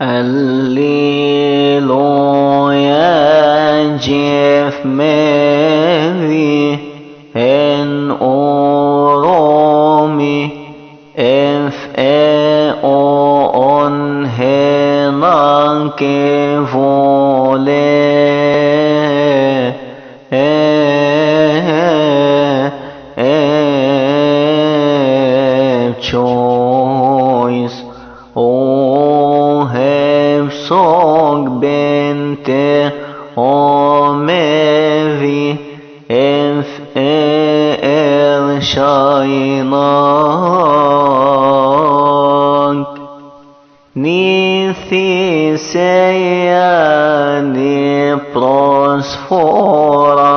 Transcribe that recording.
الليلوياء جف مذي هن أورومي اف اون هنان كفولي choice have song bente omevi if shaynak nithi seyani prosfora